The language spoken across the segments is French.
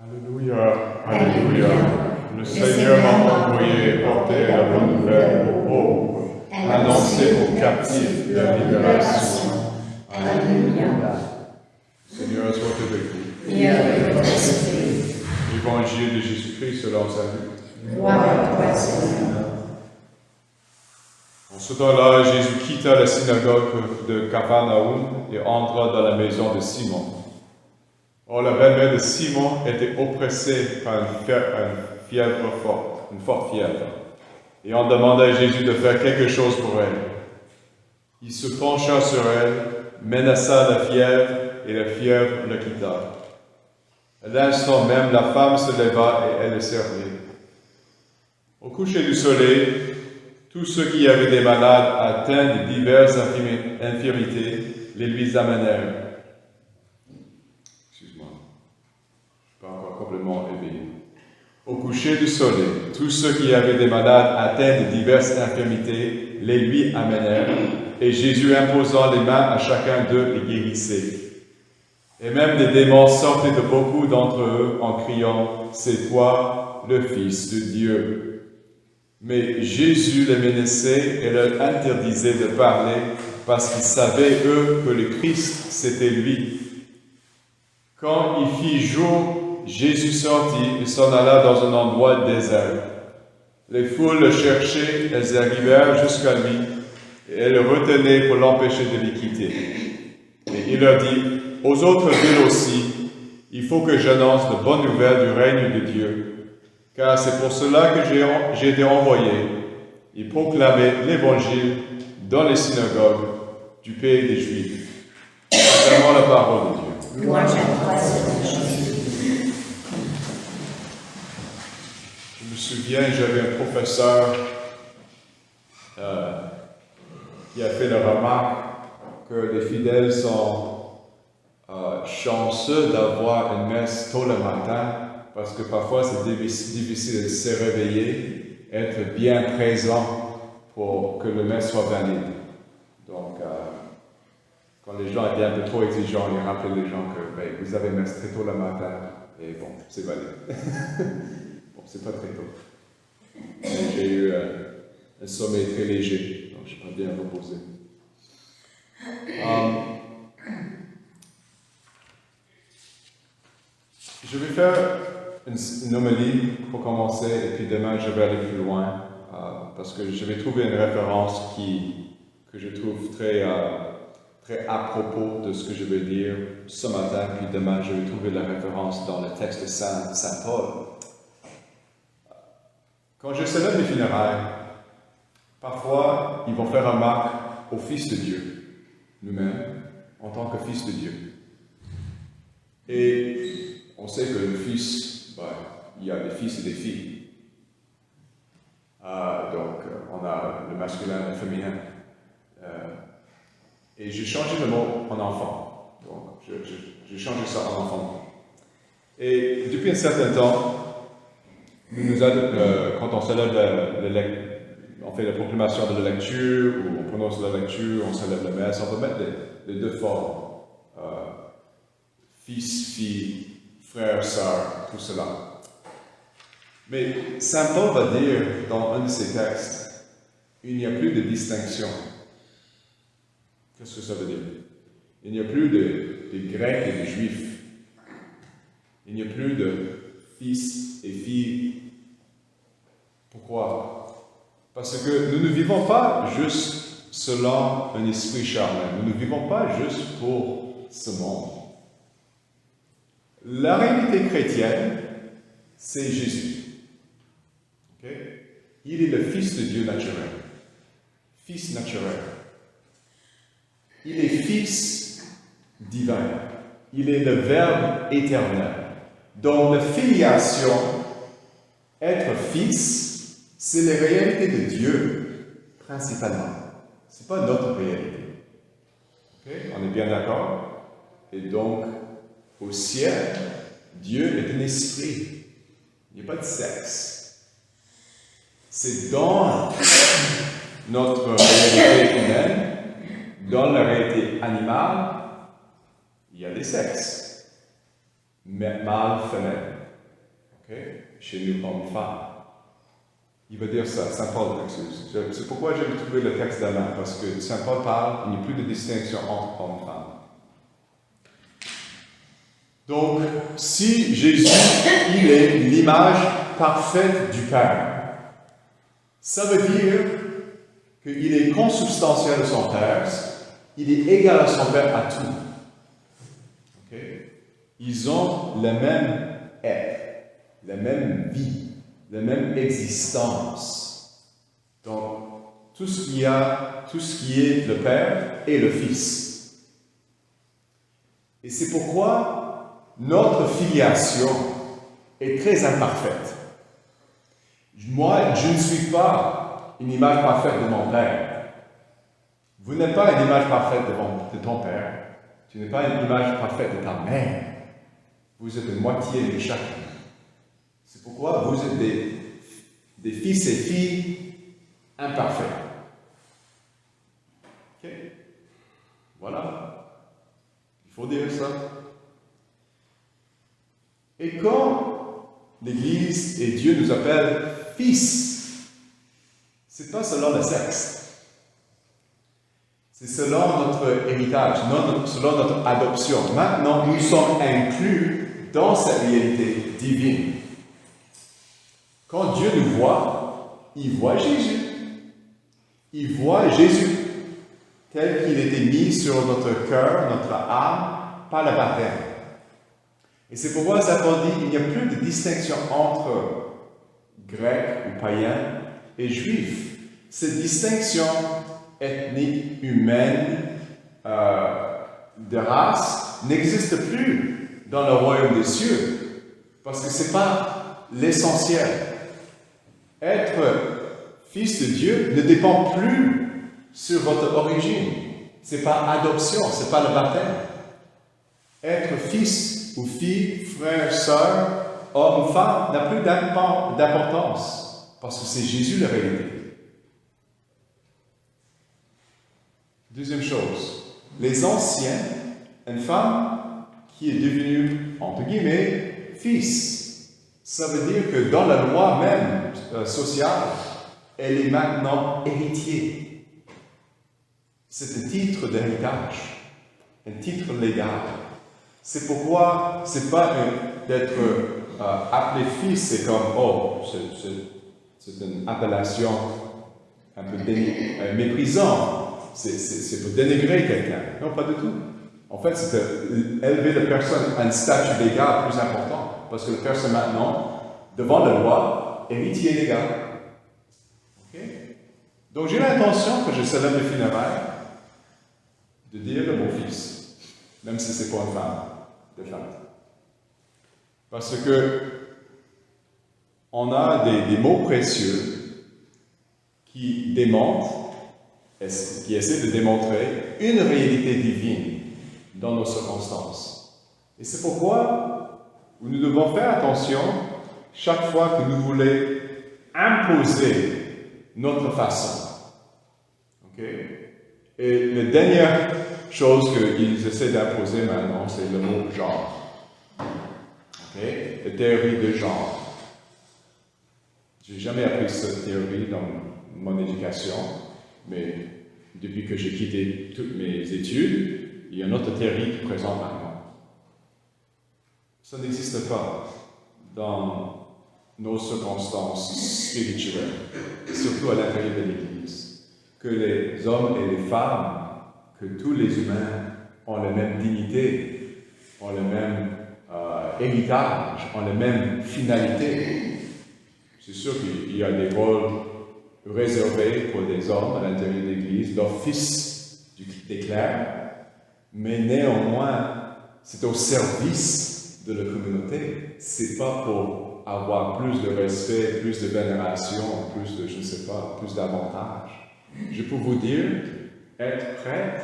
Alléluia, Alléluia. Le Seigneur m'a envoyé porter la bonne nouvelle aux pauvres, annoncer aux captifs la libération. Alléluia. Seigneur, sois avec vous. Et avec votre esprit. Évangile de Jésus-Christ selon sa vie. Gloire à toi, Seigneur. En ce temps-là, Jésus quitta la synagogue de Capharnaüm et entra dans la maison de Simon. Or, la belle-mère de Simon était oppressée par une fièvre forte, une forte fièvre. Et on demanda à Jésus de faire quelque chose pour elle. Il se pencha sur elle, menaça la fièvre, et la fièvre la quitta. À l'instant même, la femme se leva et elle le servit. Au coucher du soleil, tous ceux qui avaient des malades atteints de diverses infirmités les lui amenèrent. Excuse-moi, je ne suis pas encore complètement éveillé. Au coucher du soleil, tous ceux qui avaient des malades atteints de diverses infirmités les lui amenèrent, et Jésus, imposant les mains à chacun d'eux, les guérissait. Et même des démons sortaient de beaucoup d'entre eux en criant « C'est toi, le Fils de Dieu ». Mais Jésus les menaçait et leur interdisait de parler parce qu'ils savaient, eux, que le Christ, c'était lui. Quand il fit jour, Jésus sortit et s'en alla dans un endroit désert. Les foules le cherchaient, elles arrivèrent jusqu'à lui, et elles le retenaient pour l'empêcher de les quitter. Et il leur dit, aux autres villes aussi, il faut que j'annonce de bonnes nouvelles du règne de Dieu, car c'est pour cela que j'ai été envoyé, et proclamer l'Évangile dans les synagogues du pays des Juifs. C'est vraiment la parole de Dieu. Gloire à toi, Seigneur Jésus. Je me souviens, j'avais un professeur qui a fait la remarque que les fidèles sont chanceux d'avoir une messe tôt le matin, parce que parfois c'est difficile de se réveiller, être bien présent pour que le messe soit valide. Donc, quand les gens étaient un peu trop exigeants, ils rappelaient les gens que vous avez messe très tôt le matin, et bon, c'est valide. Bon, c'est pas très tôt. Mais j'ai eu un sommeil très léger, donc je peux bien reposer. Je vais faire une homélie pour commencer, et puis demain je vais aller plus loin, parce que je vais trouver une référence que je trouve très à propos de ce que je vais dire ce matin, puis demain je vais trouver la référence dans le texte de Saint Paul. Quand je célèbre les funérailles, parfois ils vont faire remarque au Fils de Dieu, nous-mêmes, en tant que Fils de Dieu. Et on sait que le Fils, il y a des fils et des filles. Donc, on a le masculin et le féminin. Et j'ai changé le mot en enfant. Donc, j'ai changé ça en enfant. Et depuis un certain temps, quand on célèbre on fait la proclamation de la lecture, ou on prononce la lecture, on célèbre la messe, on peut mettre les deux formes. Fils, fille, frère, sœur, tout cela. Mais Saint Paul va dire dans un de ses textes, il n'y a plus de distinction. Qu'est-ce que ça veut dire? Il n'y a plus de Grecs et de Juifs. Il n'y a plus de fils et filles. Pourquoi? Parce que nous ne vivons pas juste selon un esprit charnel. Nous ne vivons pas juste pour ce monde. La réalité chrétienne, c'est Jésus. Okay? Il est le Fils de Dieu naturel. Fils naturel. Il est Fils divin. Il est le Verbe éternel. Donc la filiation, être Fils, c'est la réalité de Dieu, principalement. Ce n'est pas notre réalité. Okay? On est bien d'accord? Et donc, au ciel, Dieu est un esprit. Il n'y a pas de sexe. C'est dans notre réalité humaine, dans la réalité animale, il y a des sexes. Mâle, femelle. Okay? Chez nous, homme-femme. Il va dire ça, Saint Paul l'excuse. C'est pourquoi j'ai trouvé le texte d'Alain, parce que Saint Paul parle, il n'y a plus de distinction entre homme et femme. Donc, si Jésus, il est l'image parfaite du Père, ça veut dire qu'il est consubstantiel de son Père, il est égal à son Père à tout. Okay? Ils ont le même être, la même vie, la même existence. Donc, tout ce qui est le Père et le Fils. Et c'est pourquoi notre filiation est très imparfaite. Moi, je ne suis pas une image parfaite de mon Père. Vous n'êtes pas une image parfaite de ton Père. Tu n'es pas une image parfaite de ta mère. Vous êtes une moitié de chacun. C'est pourquoi vous êtes des fils et filles imparfaits. Ok? Voilà. Il faut dire ça. Et quand l'Église et Dieu nous appellent fils, ce n'est pas selon le sexe. C'est selon notre héritage, selon notre adoption. Maintenant, nous sommes inclus dans cette réalité divine. Quand Dieu nous voit, il voit Jésus. Il voit Jésus tel qu'il était mis sur notre cœur, notre âme, par le baptême. Et c'est pourquoi Saint Paul dit qu'il n'y a plus de distinction entre Grecs ou païens et Juifs. Cette distinction ethnique, humaine, de race, n'existe plus dans le royaume des cieux, parce que ce n'est pas l'essentiel. Être fils de Dieu ne dépend plus sur votre origine. Ce n'est pas adoption, ce n'est pas le baptême. Être fils ou fille, frère, sœur, homme, femme, n'a plus d'importance, parce que c'est Jésus la réalité. Deuxième chose, les anciens, une femme qui est devenue, entre guillemets, fils. Ça veut dire que dans la loi même sociale, elle est maintenant héritier. C'est un titre d'héritage, un titre légal. C'est pourquoi c'est pas d'être appelé fils, c'est comme, oh, c'est une appellation un peu méprisante. C'est pour dénigrer quelqu'un. Non, pas du tout. En fait, c'est élever la personne à un statut légal plus important. Parce que la personne maintenant, devant la loi, héritier légal. Okay? Donc j'ai l'intention que je célèbre les funérailles de dire le mot fils, même si c'est pour une femme, de femme. Parce que on a des mots précieux qui démontrent, qui essaie de démontrer une réalité divine dans nos circonstances. Et c'est pourquoi nous devons faire attention chaque fois que nous voulons imposer notre façon. Okay? Et la dernière chose qu'ils essaient d'imposer maintenant, c'est le mot genre. Okay? La théorie de genre. Je n'ai jamais appris cette théorie dans mon éducation. Mais depuis que j'ai quitté toutes mes études, il y a une autre théorie qui présente maintenant. Ça n'existe pas dans nos circonstances spirituelles, surtout à l'intérieur de l'Église, que les hommes et les femmes, que tous les humains ont la même dignité, ont le même héritage, ont la même finalité. C'est sûr qu'il y a des rôles réservé pour des hommes à l'intérieur de l'Église, l'office des clercs, mais néanmoins, c'est au service de la communauté. C'est pas pour avoir plus de respect, plus de vénération, plus de, je ne sais pas, plus d'avantages. Je peux vous dire, être prêtre,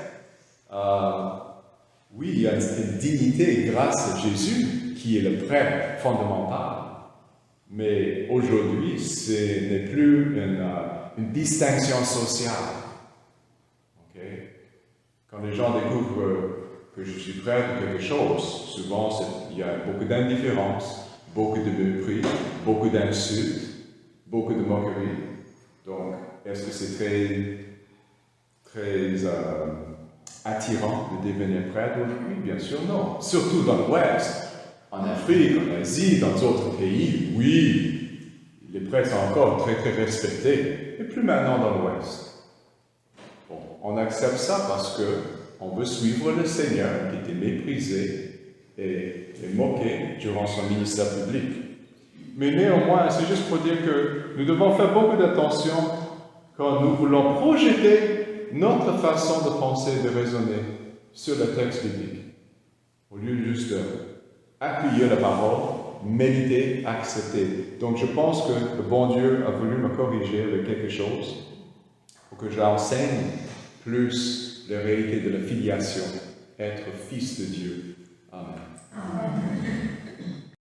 oui, il y a une dignité grâce à Jésus, qui est le prêtre fondamental. Mais aujourd'hui, ce n'est plus une distinction sociale. Okay? Quand les gens découvrent que je suis prêtre de quelque chose, souvent il y a beaucoup d'indifférence, beaucoup de mépris, beaucoup d'insultes, beaucoup de moqueries. Donc, est-ce que c'est très attirant de devenir prêtre aujourd'hui? Bien sûr, non. Surtout dans l'Ouest, en Afrique, en Asie, dans d'autres pays, oui, les prêtres sont encore très respectés, mais plus maintenant dans l'Ouest. Bon, on accepte ça parce qu'on veut suivre le Seigneur qui était méprisé et moqué durant son ministère public. Mais néanmoins, c'est juste pour dire que nous devons faire beaucoup d'attention quand nous voulons projeter notre façon de penser et de raisonner sur le texte biblique. Au lieu juste d'appuyer la parole, méditer, accepter. Donc je pense que le bon Dieu a voulu me corriger avec quelque chose pour que j'enseigne plus la réalité de la filiation, être fils de Dieu. Amen. Amen.